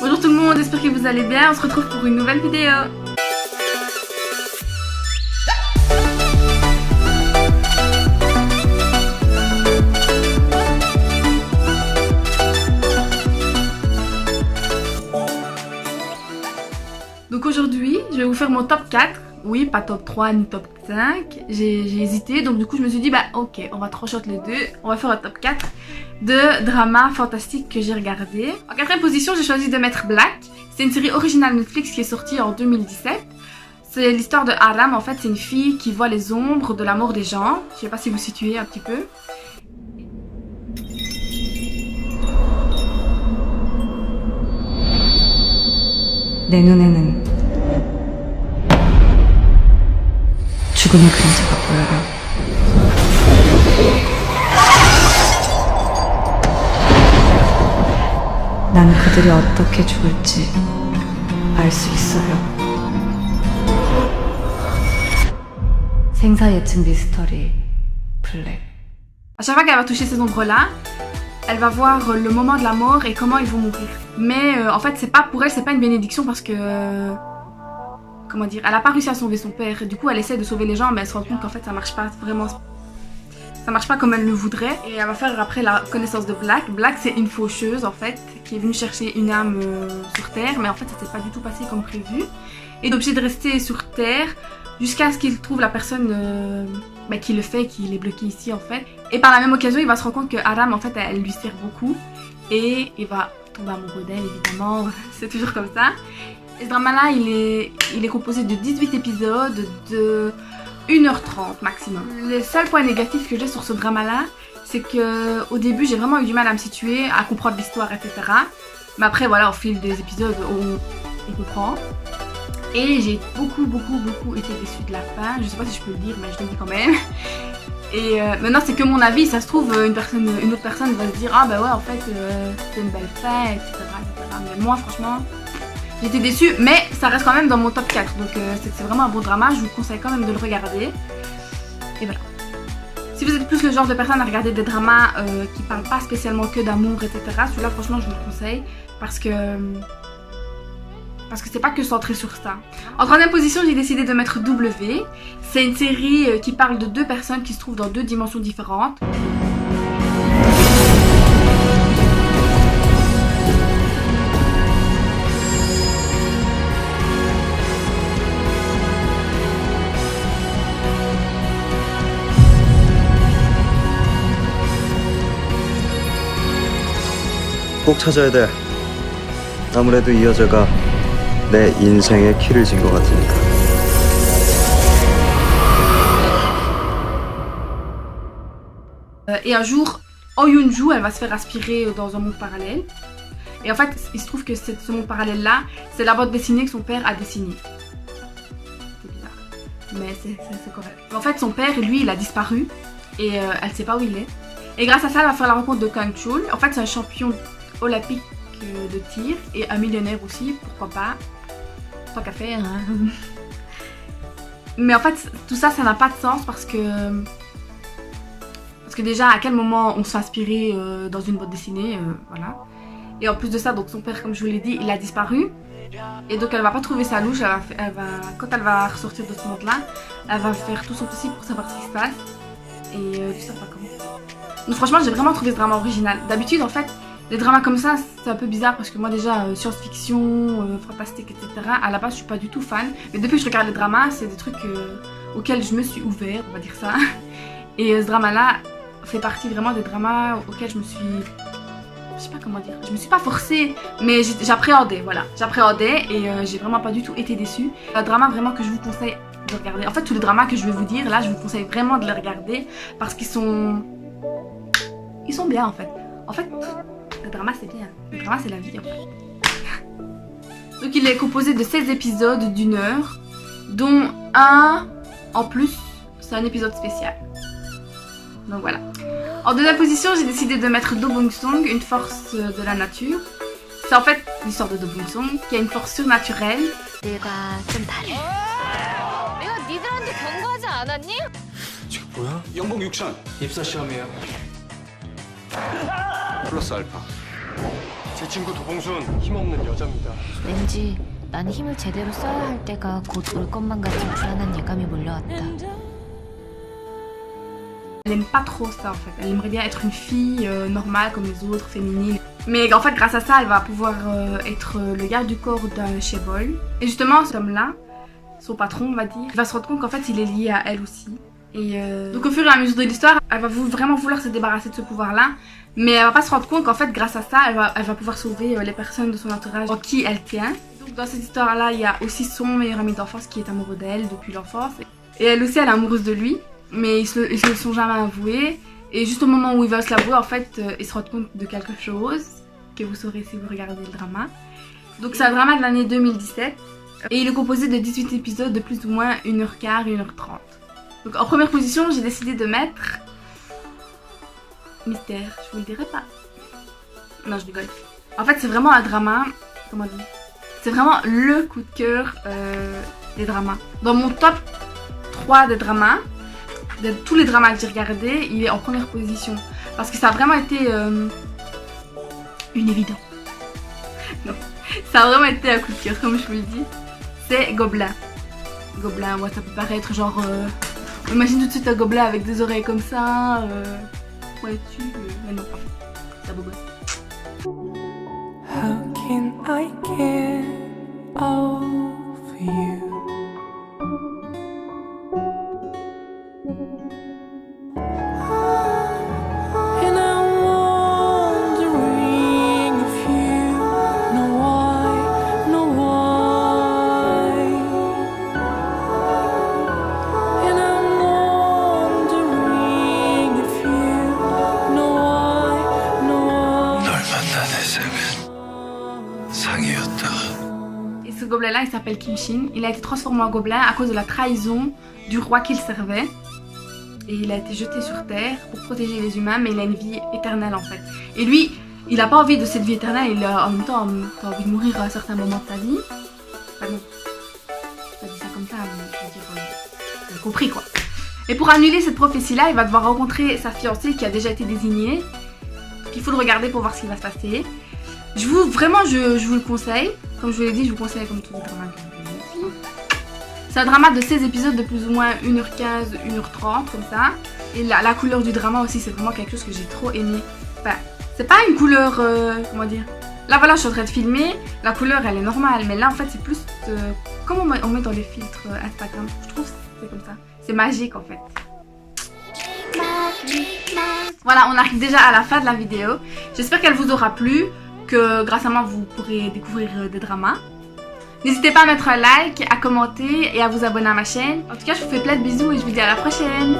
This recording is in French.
Bonjour tout le monde, j'espère que vous allez bien, on se retrouve pour une nouvelle vidéo. Donc aujourd'hui, je vais vous faire mon top 4. Oui, pas top 3 ni top 5. J'ai hésité, donc du coup je me suis dit, bah ok, on va trancher les deux. On va faire un top 4 de dramas fantastiques que j'ai regardé. En quatrième position, j'ai choisi de mettre Black. C'est une série originale Netflix qui est sortie en 2017. C'est l'histoire de Aram, en fait c'est une fille qui voit les ombres de la mort des gens. Je sais pas si vous situez un petit peu. 내 눈에는 죽음의 그림자가 보여요. 난 그들이 어떻게 죽을지 알 수 있어요. 생사 예측 미스터리 블랙. À chaque fois qu'elle va toucher ces ombres-là, elle va voir le moment de la mort et comment ils vont mourir. Mais en fait, c'est pas pour elle, c'est pas une bénédiction parce que... comment dire, elle a pas réussi à sauver son père. Du coup, elle essaie de sauver les gens, mais elle se rend compte qu'en fait, ça marche pas vraiment... ça marche pas comme elle le voudrait. Et elle va faire après la connaissance de Black. Black, c'est une faucheuse, en fait, qui est venue chercher une âme sur Terre. Mais en fait, ça s'est pas du tout passé comme prévu. Et est obligée de rester sur Terre jusqu'à ce qu'il trouve la personne qui le fait, qui est bloqué ici, en fait. Et par la même occasion, il va se rendre compte que Aram, en fait, elle lui sert beaucoup. Et il va tomber amoureux d'elle, évidemment. C'est toujours comme ça. Et ce drama-là, il est composé de 18 épisodes de 1h30 maximum. Le seul point négatif que j'ai sur ce drama-là, c'est que au début, j'ai vraiment eu du mal à me situer, à comprendre l'histoire, etc. Mais après, voilà, au fil des épisodes, on comprend. Et j'ai beaucoup été déçue de la fin. Je sais pas si je peux le dire, mais je le dis quand même. Et maintenant, c'est que mon avis. Ça se trouve, une autre personne va se dire, ah bah ouais, en fait, c'est une belle fin, etc., etc. Mais moi, franchement... j'étais déçue, mais ça reste quand même dans mon top 4. Donc c'est vraiment un bon drama, je vous conseille quand même de le regarder. Et voilà. Si vous êtes plus le genre de personne à regarder des dramas qui parlent pas spécialement que d'amour, etc., celui-là franchement je vous le conseille parce que c'est pas que centré sur ça. En troisième position, j'ai décidé de mettre W. C'est une série qui parle de deux personnes qui se trouvent dans deux dimensions différentes. 꼭 찾아야 돼. 아무래도 이 여자가 내 인생의 키를 진 것 같으니까. Et un jour, Oh Yoon-joo, elle va se faire aspirer dans un monde parallèle. Et en fait, il se trouve que ce monde parallèle-là, c'est la bande dessinée que son père a dessinée. C'est bizarre, mais c'est correct. En fait, son père, lui, il a disparu et elle sait pas où il est. Et grâce à ça, elle va faire la rencontre de Kang Chul. En fait, c'est un champion olympique de tir et un millionnaire aussi, pourquoi pas. Tant qu'à faire. Hein. Mais en fait, tout ça, ça n'a pas de sens parce que déjà, à quel moment on se fait inspirer dans une bande dessinée, voilà. Et en plus de ça, donc son père, comme je vous l'ai dit, il a disparu. Et donc elle va pas trouver sa louche, quand elle va ressortir de ce monde-là, elle va faire tout son possible pour savoir ce qui se passe. Et tout ça, pas comment. Donc franchement, j'ai vraiment trouvé ce drama original. D'habitude, en fait, les dramas comme ça, c'est un peu bizarre parce que moi déjà, science-fiction, fantastique, etc. À la base, je suis pas du tout fan. Mais depuis que je regarde les dramas, c'est des trucs auxquels je me suis ouverte, on va dire ça. Et ce drama-là fait partie vraiment des dramas auxquels je me suis... je sais pas comment dire, je me suis pas forcée, mais j'appréhendais, voilà. J'appréhendais et j'ai vraiment pas du tout été déçue. Un drama vraiment que je vous conseille de regarder. En fait, tous les dramas que je vais vous dire, là, je vous conseille vraiment de les regarder parce qu'ils sont... ils sont bien, en fait. En fait, le drama, c'est bien. Le drama, c'est la vie, en fait. Donc, il est composé de 16 épisodes d'1 heure, dont un, en plus, c'est un épisode spécial. Donc, voilà. En deuxième position, j'ai décidé de mettre Do Bong-sung, une force de la nature. C'est en fait l'histoire de Do Bong-sung, qui a une force surnaturelle. 내가 좀 다르. 내가 니들한테 경고하지 않았니? 지금 뭐야? 연봉 6천. 입사 시험이에요. 플러스 알파. 제 친구 도봉순 힘없는 여자입니다. 왠지 난 힘을 제대로 써야 할 때가 곧 올 것만 같은 불안한 예감이 몰려왔다. Elle aime pas trop ça en fait, elle aimerait bien être une fille normale comme les autres, féminine. Mais en fait grâce à ça elle va pouvoir être le garde du corps d'un Chebol. Et justement cet homme-là, son patron on va dire, il va se rendre compte qu'en fait il est lié à elle aussi. Et donc au fur et à mesure de l'histoire, elle va vraiment vouloir se débarrasser de ce pouvoir-là. Mais elle va pas se rendre compte qu'en fait grâce à ça, elle va pouvoir sauver les personnes de son entourage en qui elle tient. Donc dans cette histoire-là, il y a aussi son meilleur ami d'enfance qui est amoureux d'elle depuis l'enfance. Et elle aussi elle est amoureuse de lui. Mais ils se le sont jamais avoués. Et juste au moment où il va se l'avouer, en fait, ils se rendent compte de quelque chose que vous saurez si vous regardez le drama. Donc c'est un drama de l'année 2017. Et il est composé de 18 épisodes de plus ou moins 1h15, 1h30. Donc en première position, j'ai décidé de mettre... Mystère, je vous le dirai pas. Non, je rigole. En fait, c'est vraiment un drama... Comment dire ? C'est vraiment le coup de cœur des dramas. Dans mon top 3 des dramas, de tous les dramas que j'ai regardés, il est en première position. Parce que ça a vraiment été une évidence. Non, ça a vraiment été un coup de cœur, comme je vous le dis. C'est Gobelin. Gobelin, ouais, ça peut paraître genre... imagine tout de suite un gobelin avec des oreilles comme ça. Ouais, mais non, c'est un beau gosse. How can I get over you? And I'm wondering if you know why. And I'm wondering if you know why. 널 만난 해석은 상이었다. Et ce gobelin-là, il s'appelle Kim Shin. Il a été transformé en gobelin à cause de la trahison du roi qu'il servait. Et il a été jeté sur terre pour protéger les humains, mais il a une vie éternelle en fait. Et lui, il n'a pas envie de cette vie éternelle, il a en même temps envie de mourir à un certain moment de sa vie. Enfin non, je pas dit ça comme ça, mais je veux dire, vous avez compris quoi. Et pour annuler cette prophétie-là, il va devoir rencontrer sa fiancée qui a déjà été désignée. Donc il faut le regarder pour voir ce qui va se passer. Je vous le conseille. Comme je vous l'ai dit, je vous conseille comme tous les dramas que je vous ai dit. C'est un drama de 16 épisodes de plus ou moins 1h15, 1h30 comme ça. Et la couleur du drama aussi, c'est vraiment quelque chose que j'ai trop aimé. Enfin, c'est pas une couleur, comment dire. Là voilà, je suis en train de filmer, la couleur elle est normale. Mais là en fait c'est plus comme on met dans les filtres Instagram. Je trouve que c'est comme ça. C'est magique en fait. Voilà, on arrive déjà à la fin de la vidéo. J'espère qu'elle vous aura plu, que grâce à moi vous pourrez découvrir des dramas. N'hésitez pas à mettre un like, à commenter et à vous abonner à ma chaîne. En tout cas, je vous fais plein de bisous et je vous dis à la prochaine.